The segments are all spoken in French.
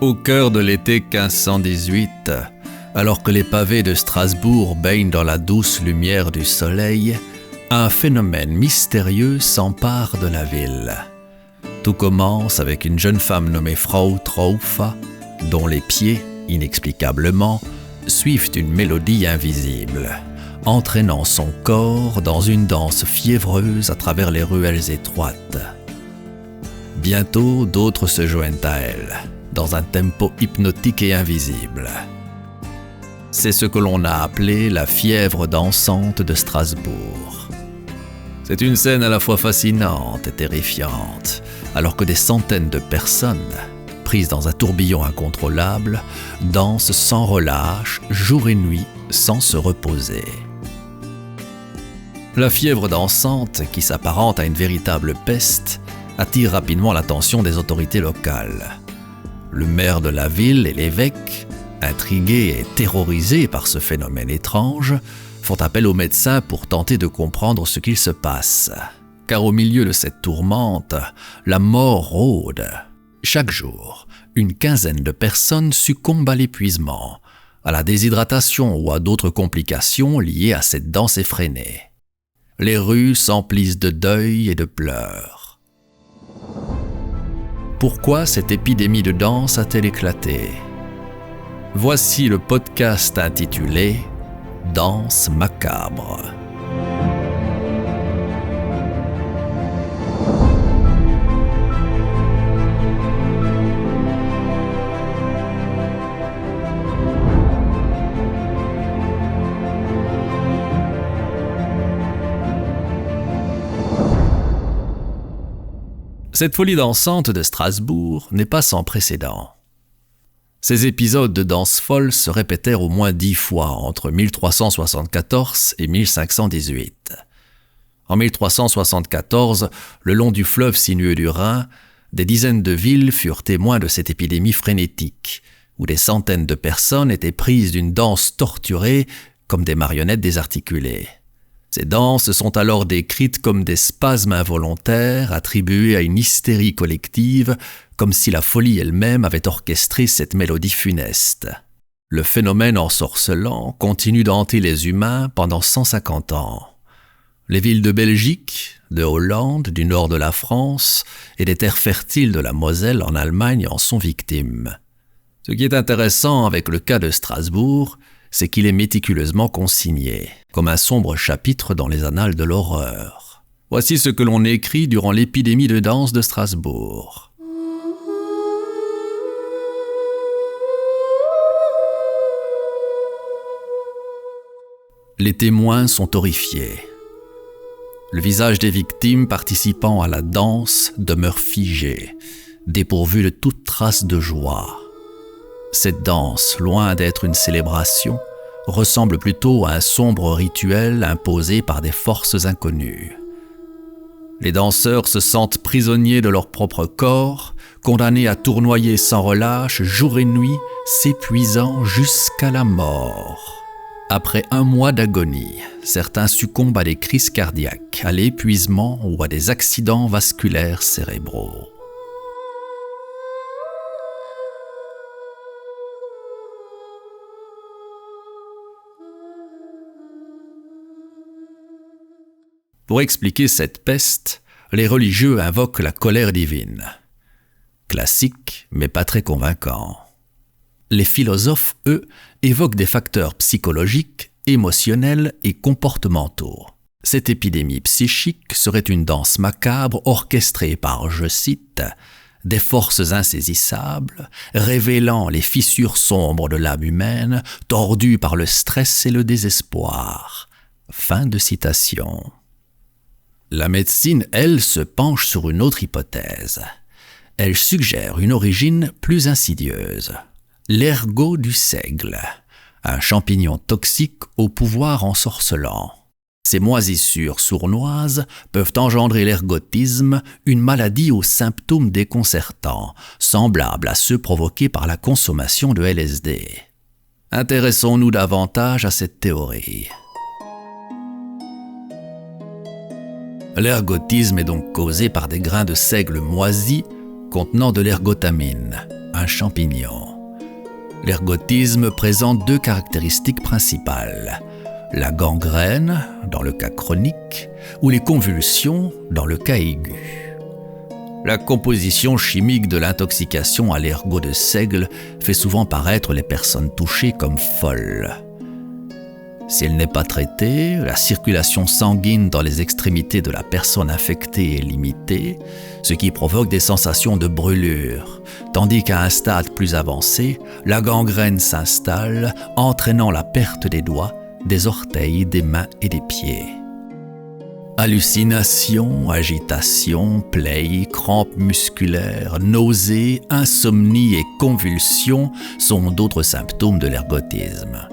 Au cœur de l'été 1518, alors que les pavés de Strasbourg baignent dans la douce lumière du soleil, un phénomène mystérieux s'empare de la ville. Tout commence avec une jeune femme nommée Frau Traufa, dont les pieds, inexplicablement, suivent une mélodie invisible, entraînant son corps dans une danse fiévreuse à travers les ruelles étroites. Bientôt, d'autres se joignent à elle, dans un tempo hypnotique et invisible. C'est ce que l'on a appelé la fièvre dansante de Strasbourg. C'est une scène à la fois fascinante et terrifiante, alors que des centaines de personnes, prises dans un tourbillon incontrôlable, dansent sans relâche, jour et nuit, sans se reposer. La fièvre dansante, qui s'apparente à une véritable peste, attire rapidement l'attention des autorités locales. Le maire de la ville et l'évêque, intrigués et terrorisés par ce phénomène étrange, font appel aux médecins pour tenter de comprendre ce qu'il se passe. Car au milieu de cette tourmente, la mort rôde. Chaque jour, une quinzaine de personnes succombent à l'épuisement, à la déshydratation ou à d'autres complications liées à cette danse effrénée. Les rues s'emplissent de deuil et de pleurs. Pourquoi cette épidémie de danse a-t-elle éclaté ? Voici le podcast intitulé « Danse macabre ». Cette folie dansante de Strasbourg n'est pas sans précédent. Ces épisodes de danse folle se répétèrent au moins 10 fois entre 1374 et 1518. En 1374, le long du fleuve sinueux du Rhin, des dizaines de villes furent témoins de cette épidémie frénétique, où des centaines de personnes étaient prises d'une danse torturée comme des marionnettes désarticulées. Ces danses sont alors décrites comme des spasmes involontaires attribués à une hystérie collective, comme si la folie elle-même avait orchestré cette mélodie funeste. Le phénomène ensorcelant continue d'hanter les humains pendant 150 ans. Les villes de Belgique, de Hollande, du nord de la France et des terres fertiles de la Moselle en Allemagne en sont victimes. Ce qui est intéressant avec le cas de Strasbourg, c'est qu'il est méticuleusement consigné, comme un sombre chapitre dans les annales de l'horreur. Voici ce que l'on écrit durant l'épidémie de danse de Strasbourg. Les témoins sont horrifiés. Le visage des victimes participant à la danse demeure figé, dépourvu de toute trace de joie. Cette danse, loin d'être une célébration, ressemble plutôt à un sombre rituel imposé par des forces inconnues. Les danseurs se sentent prisonniers de leur propre corps, condamnés à tournoyer sans relâche jour et nuit, s'épuisant jusqu'à la mort. Après 1 mois d'agonie, certains succombent à des crises cardiaques, à l'épuisement ou à des accidents vasculaires cérébraux. Pour expliquer cette peste, les religieux invoquent la colère divine. Classique, mais pas très convaincant. Les philosophes, eux, évoquent des facteurs psychologiques, émotionnels et comportementaux. Cette épidémie psychique serait une danse macabre orchestrée par, je cite, « des forces insaisissables, révélant les fissures sombres de l'âme humaine, tordues par le stress et le désespoir. » Fin de citation. La médecine, elle, se penche sur une autre hypothèse. Elle suggère une origine plus insidieuse. L'ergot du seigle, un champignon toxique au pouvoir ensorcelant. Ces moisissures sournoises peuvent engendrer l'ergotisme, une maladie aux symptômes déconcertants, semblable à ceux provoqués par la consommation de LSD. Intéressons-nous davantage à cette théorie. L'ergotisme est donc causé par des grains de seigle moisis contenant de l'ergotamine, un champignon. L'ergotisme présente deux caractéristiques principales: la gangrène, dans le cas chronique, ou les convulsions, dans le cas aigu. La composition chimique de l'intoxication à l'ergot de seigle fait souvent paraître les personnes touchées comme folles. Si elle n'est pas traitée, la circulation sanguine dans les extrémités de la personne infectée est limitée, ce qui provoque des sensations de brûlure, tandis qu'à un stade plus avancé, la gangrène s'installe, entraînant la perte des doigts, des orteils, des mains et des pieds. Hallucinations, agitations, plaies, crampes musculaires, nausées, insomnie et convulsions sont d'autres symptômes de l'ergotisme.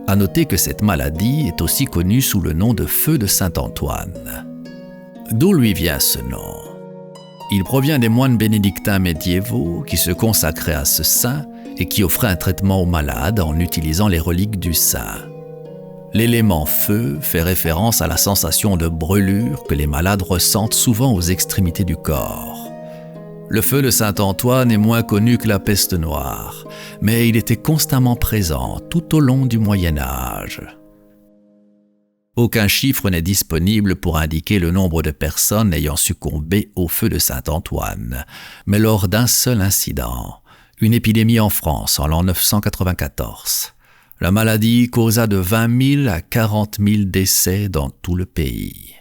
À noter que cette maladie est aussi connue sous le nom de feu de Saint-Antoine. D'où lui vient ce nom? Il provient des moines bénédictins médiévaux qui se consacraient à ce saint et qui offraient un traitement aux malades en utilisant les reliques du saint. L'élément feu fait référence à la sensation de brûlure que les malades ressentent souvent aux extrémités du corps. Le feu de Saint-Antoine est moins connu que la peste noire, mais il était constamment présent tout au long du Moyen Âge. Aucun chiffre n'est disponible pour indiquer le nombre de personnes ayant succombé au feu de Saint-Antoine, mais lors d'un seul incident, une épidémie en France en l'an 994, la maladie causa de 20 000 à 40 000 décès dans tout le pays.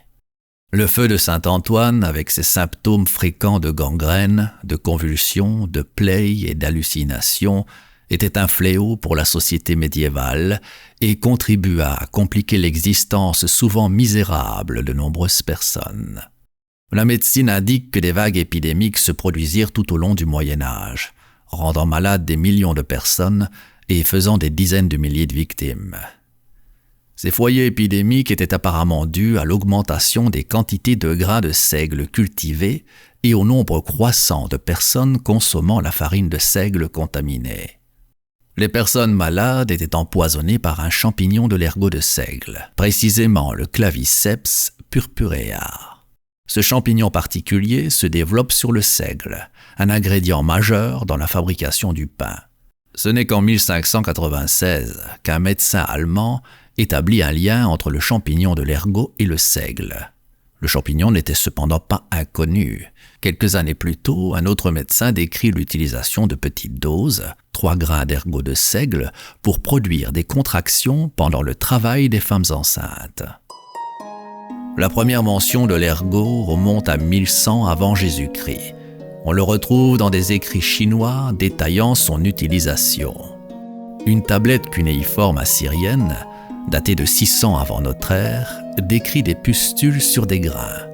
Le feu de Saint-Antoine, avec ses symptômes fréquents de gangrène, de convulsions, de plaies et d'hallucinations, était un fléau pour la société médiévale et contribua à compliquer l'existence souvent misérable de nombreuses personnes. La médecine indique que des vagues épidémiques se produisirent tout au long du Moyen Âge, rendant malades des millions de personnes et faisant des dizaines de milliers de victimes. Ces foyers épidémiques étaient apparemment dus à l'augmentation des quantités de grains de seigle cultivés et au nombre croissant de personnes consommant la farine de seigle contaminée. Les personnes malades étaient empoisonnées par un champignon de l'ergot de seigle, précisément le Claviceps purpurea. Ce champignon particulier se développe sur le seigle, un ingrédient majeur dans la fabrication du pain. Ce n'est qu'en 1596 qu'un médecin allemand établit un lien entre le champignon de l'ergot et le seigle. Le champignon n'était cependant pas inconnu. Quelques années plus tôt, un autre médecin décrit l'utilisation de petites doses, 3 grains d'ergot de seigle, pour produire des contractions pendant le travail des femmes enceintes. La première mention de l'ergot remonte à 1100 avant Jésus-Christ. On le retrouve dans des écrits chinois détaillant son utilisation. Une tablette cunéiforme assyrienne, datée de 600 avant notre ère, décrit des pustules sur des grains.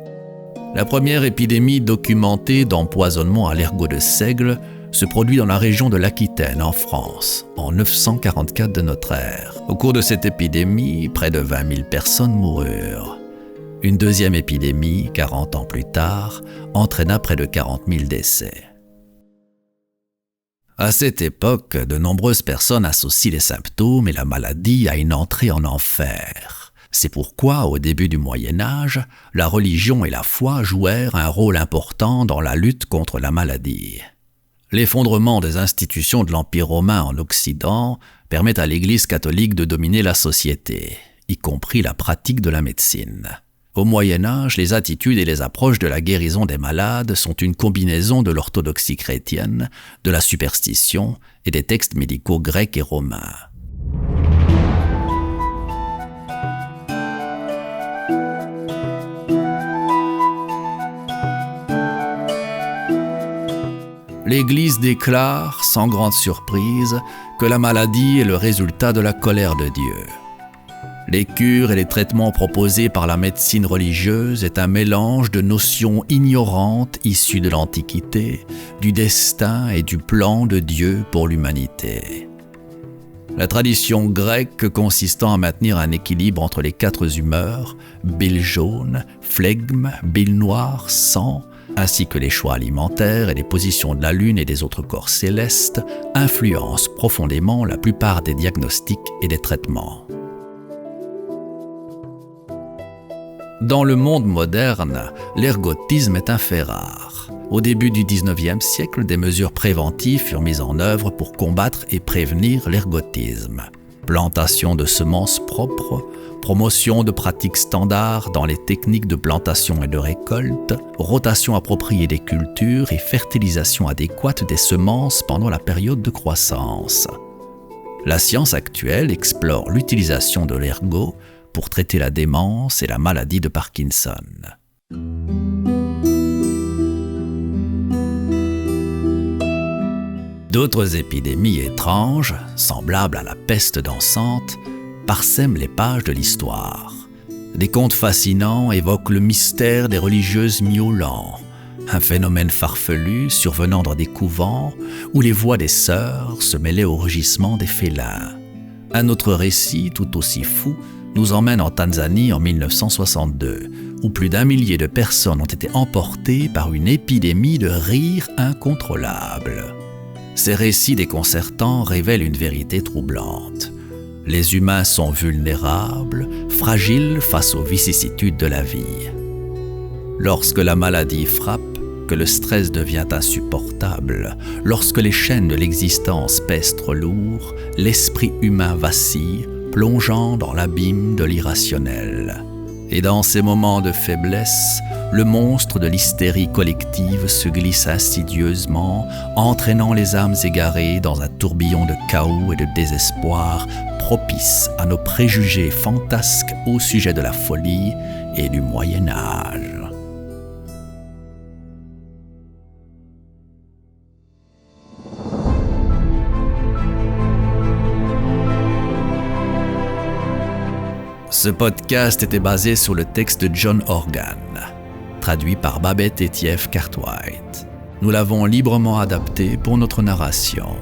La première épidémie documentée d'empoisonnement à l'ergot de seigle se produit dans la région de l'Aquitaine, en France, en 944 de notre ère. Au cours de cette épidémie, près de 20 000 personnes moururent. Une deuxième épidémie, 40 ans plus tard, entraîna près de 40 000 décès. À cette époque, de nombreuses personnes associent les symptômes et la maladie à une entrée en enfer. C'est pourquoi, au début du Moyen Âge, la religion et la foi jouèrent un rôle important dans la lutte contre la maladie. L'effondrement des institutions de l'Empire romain en Occident permet à l'Église catholique de dominer la société, y compris la pratique de la médecine. Au Moyen Âge, les attitudes et les approches de la guérison des malades sont une combinaison de l'orthodoxie chrétienne, de la superstition et des textes médicaux grecs et romains. L'Église déclare, sans grande surprise, que la maladie est le résultat de la colère de Dieu. Les cures et les traitements proposés par la médecine religieuse est un mélange de notions ignorantes issues de l'Antiquité, du destin et du plan de Dieu pour l'humanité. La tradition grecque consistant à maintenir un équilibre entre les 4 humeurs, bile jaune, flegme, bile noire, sang, ainsi que les choix alimentaires et les positions de la lune et des autres corps célestes, influencent profondément la plupart des diagnostics et des traitements. Dans le monde moderne, l'ergotisme est un fait rare. Au début du XIXe siècle, des mesures préventives furent mises en œuvre pour combattre et prévenir l'ergotisme. Plantation de semences propres, promotion de pratiques standards dans les techniques de plantation et de récolte, rotation appropriée des cultures et fertilisation adéquate des semences pendant la période de croissance. La science actuelle explore l'utilisation de l'ergot pour traiter la démence et la maladie de Parkinson. D'autres épidémies étranges, semblables à la peste dansante, parsèment les pages de l'histoire. Des contes fascinants évoquent le mystère des religieuses miaulant, un phénomène farfelu survenant dans des couvents où les voix des sœurs se mêlaient au rugissement des félins. Un autre récit, tout aussi fou, nous emmène en Tanzanie en 1962, où plus d'1 millier de personnes ont été emportées par une épidémie de rire incontrôlable. Ces récits déconcertants révèlent une vérité troublante. Les humains sont vulnérables, fragiles face aux vicissitudes de la vie. Lorsque la maladie frappe, que le stress devient insupportable, lorsque les chaînes de l'existence pèsent trop lourd, l'esprit humain vacille, plongeant dans l'abîme de l'irrationnel. Et dans ces moments de faiblesse, le monstre de l'hystérie collective se glisse insidieusement, entraînant les âmes égarées dans un tourbillon de chaos et de désespoir propice à nos préjugés fantasques au sujet de la folie et du Moyen-Âge. Ce podcast était basé sur le texte de John Organ, traduit par Babette Etief Cartwright. Nous l'avons librement adapté pour notre narration.